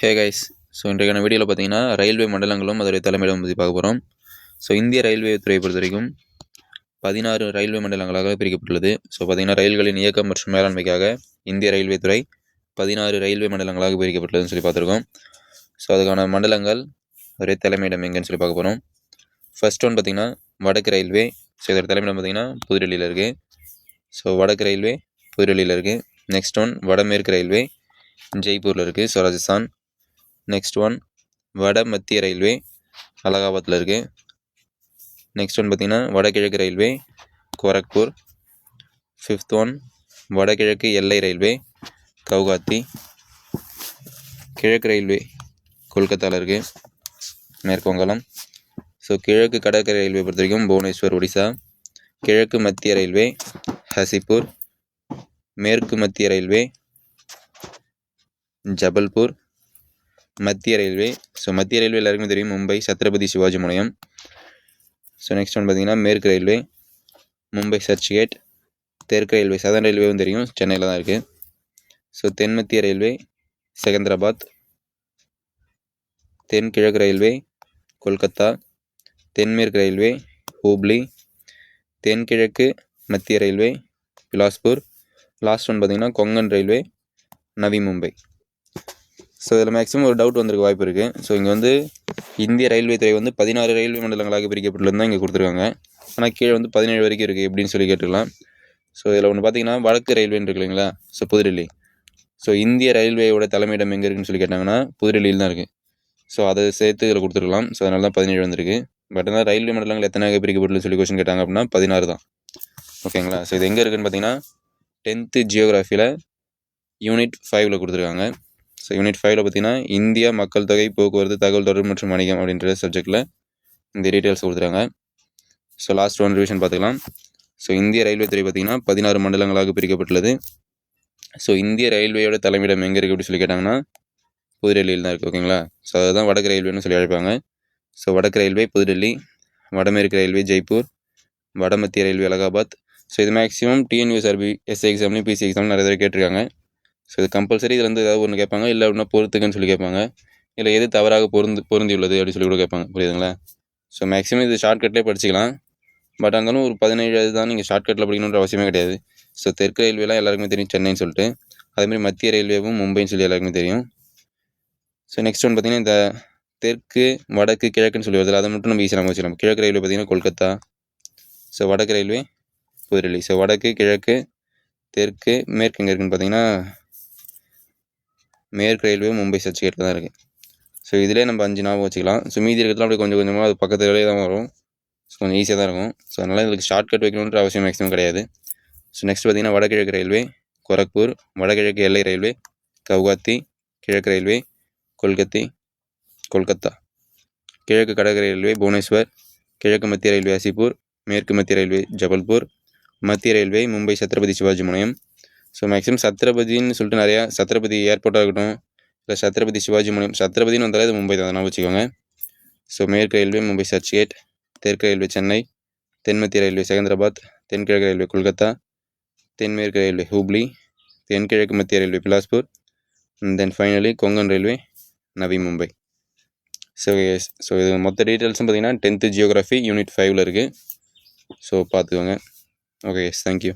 Hey guys. So இன்றைக்கான வீடியோவில் பார்த்தீங்கன்னா ரயில்வே மண்டலங்களும் அதோடைய தலைமையிடம் பற்றி பார்க்க போகிறோம். ஸோ இந்திய ரயில்வே துறையை பொறுத்த வரைக்கும் 16 ரயில்வே மண்டலங்களாக பிரிக்கப்பட்டுள்ளது. ஸோ பார்த்தீங்கன்னா ரயில்களின் இயக்கம் மற்றும் மேலாண்மைக்காக இந்திய ரயில்வே துறை 16 ரயில்வே மண்டலங்களாக பிரிக்கப்பட்டுள்ளதுன்னு சொல்லி பார்த்துருக்கோம். ஸோ அதுக்கான மண்டலங்கள் அதோடைய தலைமையிடம் எங்கேன்னு சொல்லி பார்க்க போகிறோம். ஃபர்ஸ்ட் ஒன் பார்த்திங்கன்னா வடக்கு ரயில்வே. ஸோ இதோட தலைமையிடம் பார்த்திங்கன்னா புதுடெல்லியில் இருக்குது. ஸோ வடக்கு ரயில்வே புதுடெல்லியில் இருக்குது. நெக்ஸ்ட் ஒன் வடமேற்கு ரயில்வே ஜெய்ப்பூரில் இருக்குது, ஸோ ராஜஸ்தான். நெக்ஸ்ட் ஒன் வட மத்திய ரயில்வே அலகாபாத்தில் இருக்குது. நெக்ஸ்ட் ஒன் பார்த்திங்கன்னா வடகிழக்கு ரயில்வே கோரக்பூர். ஃபிஃப்த் ஒன் வடகிழக்கு எல்லை ரயில்வே கவுகாத்தி. கிழக்கு ரயில்வே கொல்கத்தாவில் இருக்குது, மேற்கு வங்காளம். ஸோ கிழக்கு கடற்கரை ரயில்வே பொறுத்த வரைக்கும் புவனேஸ்வர், ஒடிசா. கிழக்கு மத்திய ரயில்வே ஹசிப்பூர். மேற்கு மத்திய ரயில்வே ஜபல்பூர். மத்திய ரயில்வே, ஸோ மத்திய ரயில்வே எல்லாருக்குமே தெரியும், மும்பை சத்ரபதி சிவாஜி முனையம். ஸோ நெக்ஸ்ட் ஒன் பார்த்திங்கன்னா மேற்கு ரயில்வே மும்பை சர்ச் கேட். தெற்கு ரயில்வே சதர்ன் ரயில்வேவும் தெரியும், சென்னையில் தான் இருக்குது. ஸோ தென் மத்திய ரயில்வே செகந்திராபாத். தென் கிழக்கு ரயில்வே கொல்கத்தா. தென்மேற்கு ரயில்வே ஹூப்ளி. தென்கிழக்கு மத்திய ரயில்வே பிலாஸ்பூர். லாஸ்ட் ஒன் பார்த்திங்கன்னா கொங்கன் ரயில்வே நவி மும்பை. ஸோ இதில் மேக்ஸிமம் ஒரு டவுட் வந்திருக்க வாய்ப்பு இருக்குது. ஸோ இங்கே வந்து இந்திய ரயில்வே துறை வந்து 16 ரயில்வே மண்டலங்களாக பிரிக்கப்பட்டுள்ளது தான் இங்கே கொடுத்துருக்காங்க. ஆனால் கீழே வந்து 17 வரைக்கும் இருக்குது எப்படின்னு சொல்லி கேட்டுக்கலாம். ஸோ இதில் ஒன்று பார்த்தீங்கன்னா வடக்கு ரயில்வேன்னு இருக்கு இல்லைங்களா, ஸோ புதுடெல்லி. ஸோ இந்திய ரயில்வேயோட தலைமையிடம் எங்கே இருக்குன்னு சொல்லி கேட்டாங்கன்னா புதுடெல்லியில் தான் இருக்குது. ஸோ அதை சேர்த்து இதில் கொடுத்துருக்கலாம். ஸோ அதனால தான் 17 வந்திருக்கு. பட் ஆனால் ரயில்வே மண்டலங்கள் எத்தனை பிரிக்கப்பட்டுள்ளது சொல்லி கொஸ்டின் கேட்டாங்க அப்படின்னா 16 தான். ஓகேங்களா. ஸோ இது எங்கே இருக்குதுன்னு பார்த்தீங்கன்னா 10th ஜியோகிராஃபியில் யூனிட் 5ல் கொடுத்துருக்காங்க. ஸோ யூனிட் 5ல் பார்த்தீங்கன்னா இந்தியா மக்கள் தொகை போக்குவரத்து தகவல் தொடர்பு மற்றும் வணிகம் அப்படின்ற சப்ஜெக்டில் இந்த டீட்டெயில்ஸ் கொடுத்துருக்காங்க. ஸோ லாஸ்ட் ஒன் ரிவிஷன் பார்த்துக்கலாம். ஸோ இந்திய ரயில்வே துறை பார்த்திங்கன்னா 16 மண்டலங்களாக பிரிக்கப்பட்டுள்ளது. ஸோ இந்திய ரயில்வேயோட தலைமையிடம் எங்கே இருக்குது அப்படி சொல்லி கேட்டாங்கன்னா புதுடெல்லியில் தான் இருக்குது. ஓகேங்களா. ஸோ அதுதான் வடக்கு ரயில்வேன்னு சொல்லி அழைப்பாங்க. ஸோ வடக்கு ரயில்வே புதுடெல்லி, வடமேற்கு ரயில்வே ஜெய்ப்பூர், வடமத்திய ரயில்வே அலகாபாத். ஸோ இது மேக்ஸிமம் டிஎன்யூஎஸ்ஆர்பி எஸ்ஐ எக்ஸாம்லையும் பிசி எக்ஸாம்லையும் நிறைய தடவை கேட்டிருக்காங்க. ஸோ இது கம்பல்சரி இதில் வந்து ஏதாவது ஒன்று கேட்பாங்க, இல்லை அப்படின்னா பொறுத்துக்குன்னு சொல்லி கேட்பாங்க, இல்லை எது தவறாக பொருந்தியுள்ளது அப்படின்னு சொல்லி கூட கேட்பாங்க. புரியுதுங்களா. ஸோ மேக்ஸிமம் இது ஷார்ட்கட்லேயே படிச்சிக்கலாம். பட் இருந்தாலும் ஒரு 17 தான் நீங்கள் ஷார்ட்கட்டில் படிக்கணுன்ற அவசியமே கிடையாது. ஸோ தெற்கு ரயில்வேலாம் எல்லாருக்குமே தெரியும், சென்னைன்னு சொல்லிட்டு. அதேமாதிரி மத்திய ரயில்வேவும் மும்பைன்னு சொல்லி எல்லாருக்குமே தெரியும். ஸோ நெக்ஸ்ட் ஒன் பார்த்திங்கன்னா இந்த தெற்கு வடக்கு கிழக்குன்னு சொல்லி வருது, அதை மட்டும் நம்ம ஈஸியாக வச்சுக்கலாம். கிழக்கு ரயில்வே பார்த்திங்கன்னா கொல்கத்தா. ஸோ வடக்கு ரயில்வே புதுடெல்லி. ஸோ வடக்கு கிழக்கு தெற்கு மேற்கு எங்கே இருக்குன்னு பார்த்தீங்கன்னா மேற்கு ரயில்வே மும்பை சர்ச் கேட்டில் தான் இருக்குது. ஸோ இதிலே நம்ம 5 ஞாபகம் வச்சுக்கலாம். ஸோ மீதி இருக்கிறதுலாம் அப்படியே கொஞ்சம் கொஞ்சமாக அது பக்கத்துலேயே தான் வரும். ஸோ கொஞ்சம் ஈஸியாக தான் இருக்கும். ஸோ அதனால் இதுக்கு ஷார்ட்கட் வைக்கணுன்ற அவசியம் மேக்ஸிமம் கிடையாது. ஸோ நெக்ஸ்ட் பார்த்திங்கன்னா வடகிழக்கு ரயில்வே கோரக்பூர். வடகிழக்கு எல்லை ரயில்வே கவுகாத்தி. கிழக்கு ரயில்வே கொல்கத்தா. கிழக்கு கடற்கரை ரயில்வே புவனேஸ்வர். கிழக்கு மத்திய ரயில்வே ஹசிப்பூர். மேற்கு மத்திய ரயில்வே ஜபல்பூர். மத்திய ரயில்வே மும்பை சத்ரபதி சிவாஜி முனையம். ஸோ மேக்ஸிமம் சத்ரபதினு சொல்லிட்டு நிறையா, சத்ரபதி ஏர்போர்ட்டாக இருக்கட்டும், இல்லை சத்ரபதி சிவாஜி முனையம், சத்ரபதினு வந்தாலே அது மும்பை தான், அதனால் வச்சுக்கோங்க. ஸோ மேற்கு ரயில்வே மும்பை சர்ச் கேட். தெற்கு ரயில்வே சென்னை. தென்மத்திய ரயில்வே செகந்திராபாத். தென்கிழக்கு ரயில்வே கொல்கத்தா. தென்மேற்கு ரயில்வே ஹூப்ளி. தென்கிழக்கு மத்திய ரயில்வே பிலாஸ்பூர். தென் finally Konkan railway Navi Mumbai. So இது மொத்த டீட்டெயில்ஸும் பார்த்திங்கன்னா 10th ஜியோகிராஃபி யூனிட் 5ல் இருக்குது. ஸோ பார்த்துக்கோங்க. Okay, thank you.